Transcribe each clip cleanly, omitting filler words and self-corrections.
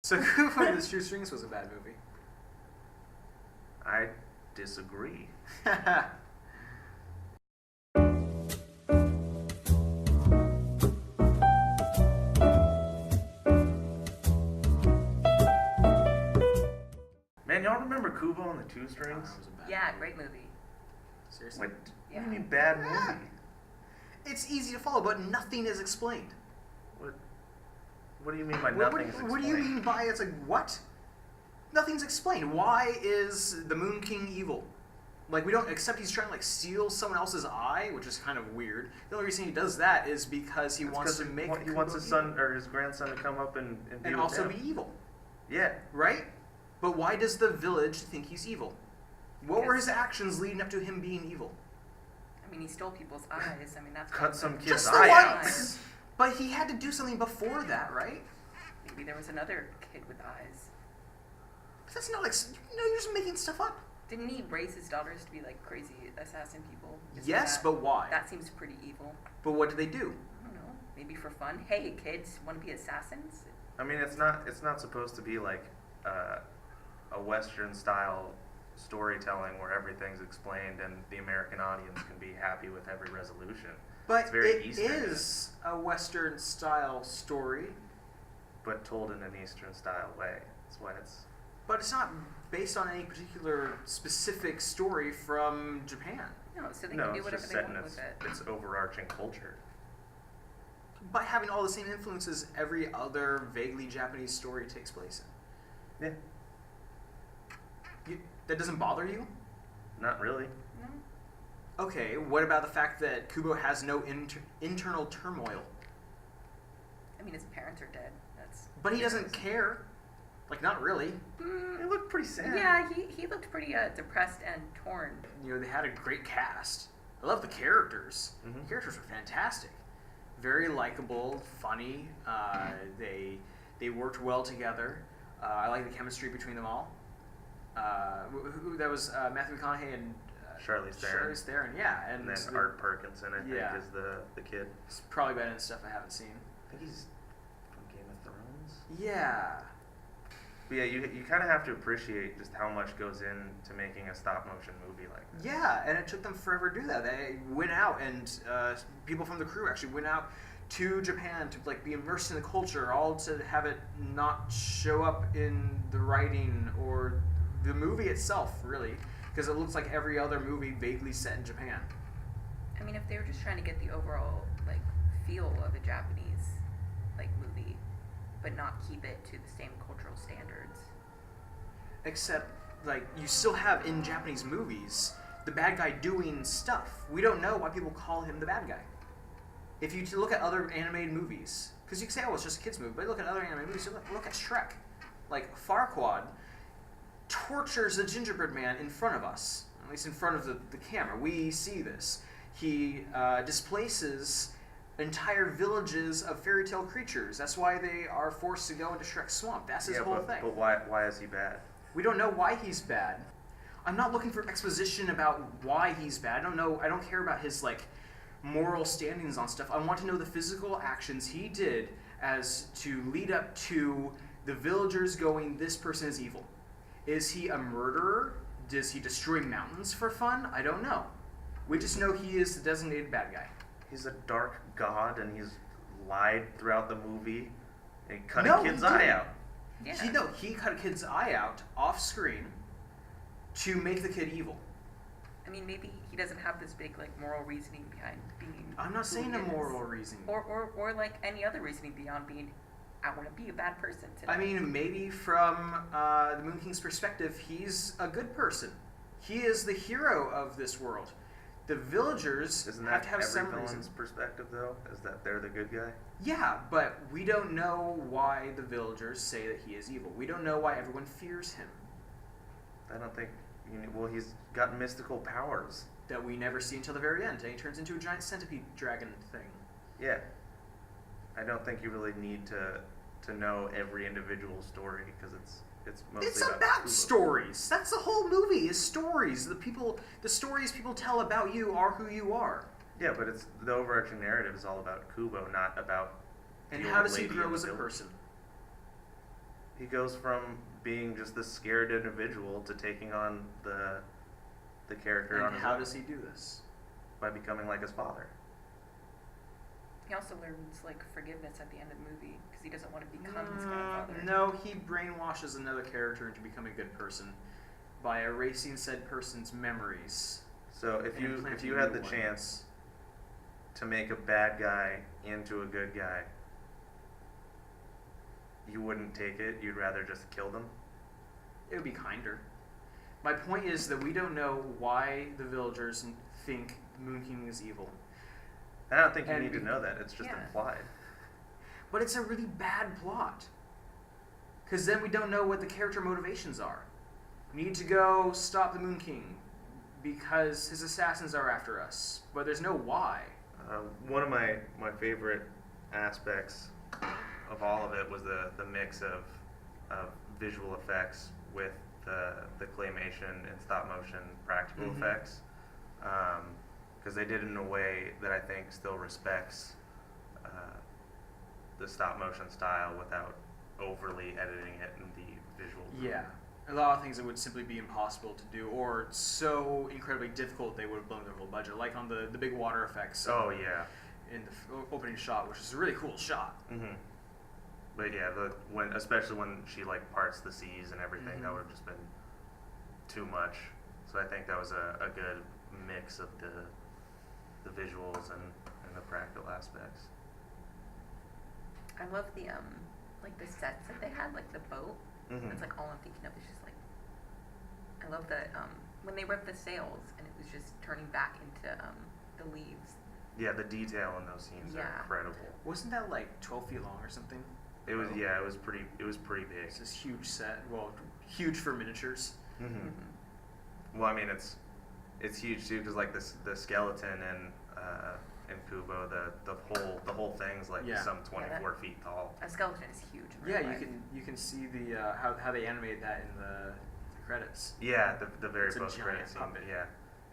So Kubo and the Shoestrings was a bad movie. I disagree. Man, y'all remember Kubo and the Two Strings? Yeah, great movie. Seriously? What do you mean bad movie? It's easy to follow, but nothing is explained. What do you mean by nothing is explained? What do you mean by it's like, what? Nothing's explained. Why is the Moon King evil? Like, we don't accept he's trying to, like, steal someone else's eye, which is kind of weird. The only reason he does that is because he wants to make he wants his son or his grandson to come up and be with also him. be evil. Yeah. Right? But why does the village think he's evil? What were his actions leading up to him being evil? I mean, he stole people's eyes. I mean, that's Cut some kid's Just eye out. But he had to do something before that, right? Maybe there was another kid with eyes. But that's not like, you're just making stuff up. Didn't he raise his daughters to be like crazy assassin people? Yes, but why? That seems pretty evil. But what do they do? I don't know. Maybe for fun. Hey, kids, want to be assassins? I mean, it's not supposed to be like a Western style storytelling where everything's explained and the American audience can be happy with every resolution. But it's very it Eastern, is a Western style story. but told in an Eastern style way. That's why it's. But it's not based on any particular specific story from Japan. No, so they No, can do it's whatever just they set in want with it. its overarching culture. By having all the same influences every other vaguely Japanese story takes place in. Yeah. That doesn't bother you? Not really. No. Okay, what about the fact that Kubo has no internal turmoil? I mean, his parents are dead. That's. But he doesn't care. Like, not really. It looked pretty sad. Yeah, he looked pretty depressed and torn. You know, they had a great cast. I love the characters. Mhm. The characters were fantastic. Very likable, funny. They worked well together. I like the chemistry between them all. That was Matthew McConaughey and Charlize Theron. Charlize Theron, yeah. And then Art Perkinson, I think, Yeah. is the kid. He's probably better than stuff I haven't seen. I think he's from Game of Thrones. Yeah. But yeah, you kind of have to appreciate just how much goes into making a stop motion movie like this. Yeah, and it took them forever to do that. They went out, and people from the crew actually went out to Japan to like be immersed in the culture, all to have it not show up in the writing or the movie itself, really, because it looks like every other movie vaguely set in Japan. I mean, if they were just trying to get the overall like feel of a Japanese like movie, but not keep it to the same cultural standards. Except, like, you still have in Japanese movies the bad guy doing stuff. We don't know why people call him the bad guy. If you look at other animated movies, because you can say, oh, it's just a kid's movie, but look at other animated movies, look at Shrek. Like, Farquaad tortures the gingerbread man in front of us, at least in front of the camera. We see this. He displaces entire villages of fairy tale creatures. That's why they are forced to go into Shrek's swamp. That's his whole thing. But why is he bad? We don't know why he's bad. I'm not looking for exposition about why he's bad. I don't know. I don't care about his like moral standings on stuff. I want to know the physical actions he did as to lead up to the villagers going, this person is evil. Is he a murderer? Does he destroy mountains for fun? I don't know. We just know he is the designated bad guy. He's a dark god, and he's lied throughout the movie and cut No, a kid's he eye didn't. out. Yeah. He cut a kid's eye out off screen to make the kid evil. I mean, maybe he doesn't have this big like moral reasoning behind being. I'm not who saying he a is. moral reason. Or like any other reasoning beyond being, I want to be a bad person today. I mean, maybe from the Moon King's perspective, he's a good person. He is the hero of this world. The villagers Isn't have that to have every some villain's reason. perspective, though? Is that they're the good guy? Yeah, but we don't know why the villagers say that he is evil. We don't know why everyone fears him. I don't think. Well, he's got mystical powers. That we never see until the very end. And he turns into a giant centipede dragon thing. Yeah. I don't think you really need to know every individual story because it's mostly It's about Kubo. stories. That's the whole movie, is stories. The stories people tell about you are who you are. Yeah, but it's the overarching narrative is all about Kubo, not about. And the how old does he lady grow in the as a village. person? He goes from being just this scared individual to taking on the character on And his how own does he do this? by becoming like his father. He also learns like forgiveness at the end of the movie because he doesn't want to become his grandfather. No, he brainwashes another character into becoming a good person by erasing said person's memories. So if And you implanting had new the ones. chance to make a bad guy into a good guy, you wouldn't take it. You'd rather just kill them. It would be kinder. My point is that we don't know why the villagers think Moon King is evil. I don't think you And need to know that. It's just Yeah. implied. But it's a really bad plot. Because then we don't know what the character motivations are. We need to go stop the Moon King because his assassins are after us. But there's no why. One of my favorite aspects of all of it was the mix of visual effects with the claymation and stop motion practical Mhm. effects, because they did it in a way that I think still respects the stop motion style without overly editing it in the visual. Yeah. A lot of things that would simply be impossible to do or so incredibly difficult they would have blown their whole budget. Like on the big water effects. Oh yeah. In the opening shot, which is a really cool shot. Mm-hmm. But yeah, especially when she like parts the seas and everything, that Mhm. would have just been too much. So I think that was a good mix of the visuals and the practical aspects. I love the like the sets that they had, like the boat. Mhm. That's like all I'm thinking of is just like I love the when they ripped the sails and it was just turning back into the leaves. Yeah, the detail in those scenes are Yeah. incredible. Wasn't that like 12 feet long or something? It was Oh. yeah, it was pretty big. It's this huge set. Well, huge for miniatures. Mm-hmm. Mm-hmm. Well, I mean it's huge too because like the skeleton in Kubo, the whole thing's like Yeah. some 24 that- feet tall. A skeleton is huge. In Yeah, real life. you can see the how they animate that in the credits. Yeah, the very It's a post giant credit scene. puppet. Yeah,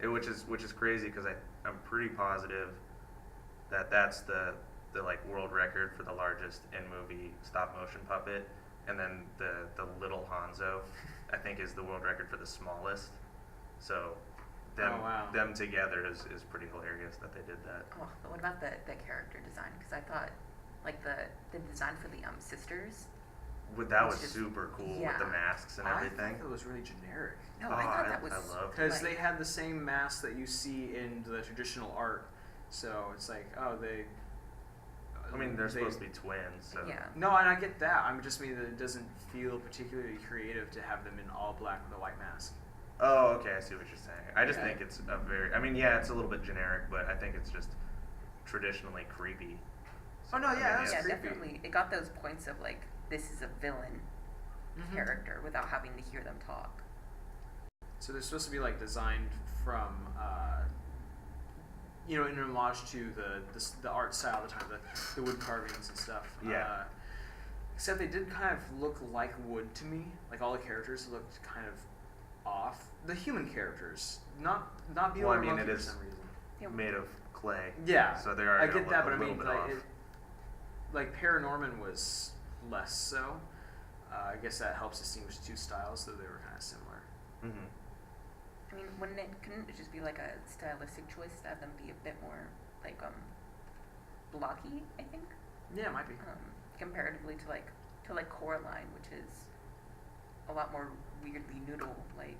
which is crazy because I'm pretty positive that's the like world record for the largest in movie stop motion puppet, and then the little Hanzo I think is the world record for the smallest. So them together is pretty hilarious that they did that. Oh, but what about the character design? Because I thought like the design for the sisters. That It's was just- super cool with yeah. the masks and I everything. thought it was really generic. No, Oh, I thought I- that was I loved Because like, they had the same mask that you see in the traditional art. So it's like, oh, they. I mean, they're they- supposed to be twins, so yeah. No, and I get that. I'm just mean that it doesn't feel particularly creative to have them in all black with a white mask. Oh, okay, I see what you're saying. I just Yeah. think it's a very. I mean, yeah, it's a little bit generic, but I think it's just traditionally creepy. Oh, no, I yeah, mean, that's Yeah, creepy. definitely. It got those points of like this is a villain Mhm. character without having to hear them talk. So they're supposed to be like designed from, in homage to the art style of the time, the wood carvings and stuff. Yeah. Except they did kind of look like wood to me. Like all the characters looked kind of off. The human characters, not Beetle Well, I or mean, Monkey it for is some reason. Yeah. made of clay. Yeah, So they are. I gonna get that, look but a I little mean, bit like, off. like Paranorman was less so. I guess that helps distinguish the two styles, though they were kind of similar. Mm-hmm. I mean, couldn't it just be like a stylistic choice to have them be a bit more like blocky? I think Yeah, it might be. comparatively to like Coraline, which is a lot more weirdly noodle like.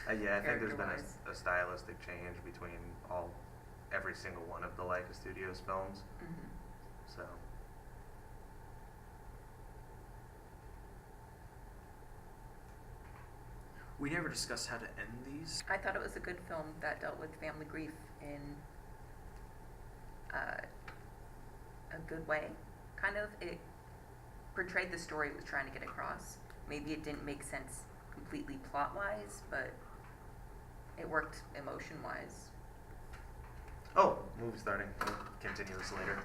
Yeah, I think there's been character-wise. a stylistic change between every single one of the Leica Studios films. Mm-hmm. So. We never discussed how to end these. I thought it was a good film that dealt with family grief in a good way. Kind of, it portrayed the story it was trying to get across. Maybe it didn't make sense completely plot-wise, but it worked emotion-wise. Oh, movie starting. We'll continue this later.